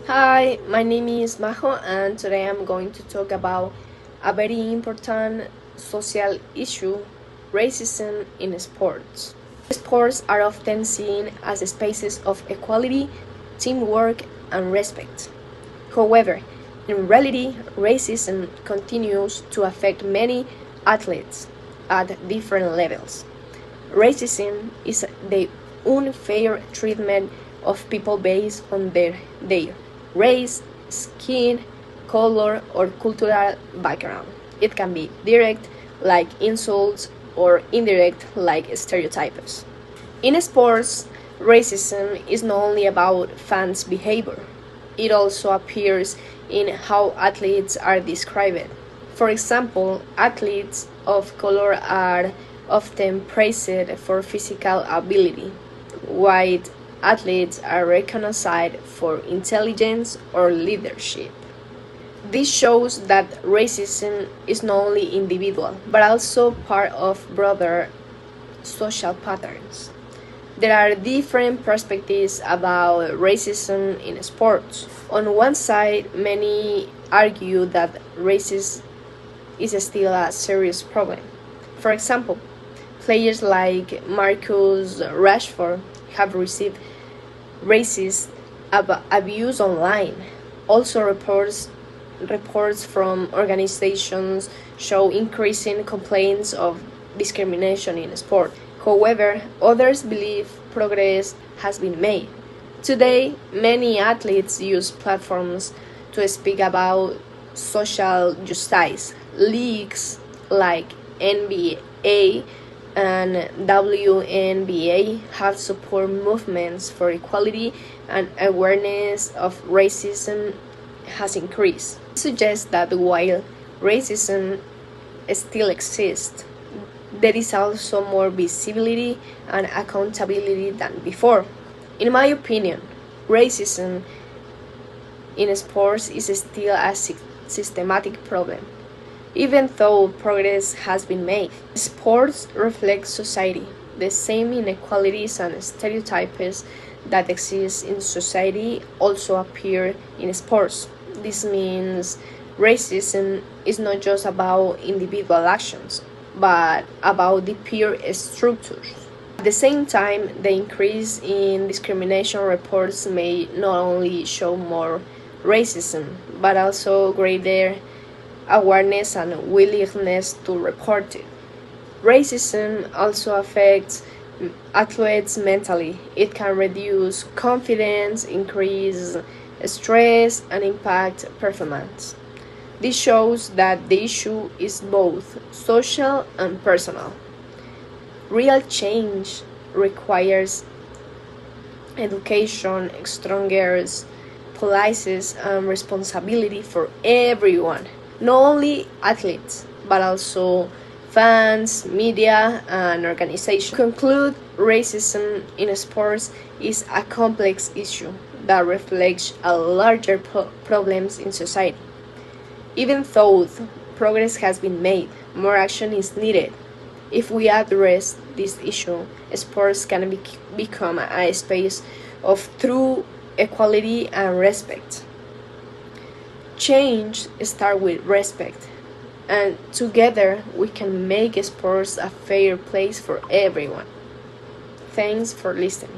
Hi, my name is Majo, and today I'm going to talk about a very important social issue: racism in sports. Sports are often seen as spaces of equality, teamwork, and respect. However, in reality, racism continues to affect many athletes at different levels. Racism is the unfair treatment of people based on their race, skin, color, or cultural background. It can be direct, like insults, or indirect, like stereotypes. In sports, racism is not only about fans' behavior, it also appears in how athletes are described. For example, athletes of color are often praised for physical ability. White athletes are recognized for intelligence or leadership. This shows that racism is not only individual, but also part of broader social patterns. There are different perspectives about racism in sports. On one side, many argue that racism is still a serious problem. For example, players like Marcus Rashford have received racist abuse online. Also, reports from organizations show increasing complaints of discrimination in sport. However, others believe progress has been made. Today, many athletes use platforms to speak about social justice. Leagues like NBA and WNBA have support movements for equality, and awareness of racism has increased. It suggests that while racism still exists, there is also more visibility and accountability than before. In my opinion, racism in sports is still a systematic problem. Even though progress has been made, sports reflect society. The same inequalities and stereotypes that exist in society also appear in sports. This means racism is not just about individual actions, but about the peer structures. At the same time, the increase in discrimination reports may not only show more racism, but also greater awareness and willingness to report it. Racism also affects athletes mentally. It can reduce confidence, increase stress, and impact performance. This shows that the issue is both social and personal. Real change requires education, stronger policies, and responsibility for everyone, not only athletes, but also fans, media, and organizations. To conclude, racism in sports is a complex issue that reflects a larger problems in society. Even though progress has been made, more action is needed. If we address this issue, sports can become a space of true equality and respect. Change starts with respect, and together we can make sports a fair place for everyone. Thanks for listening.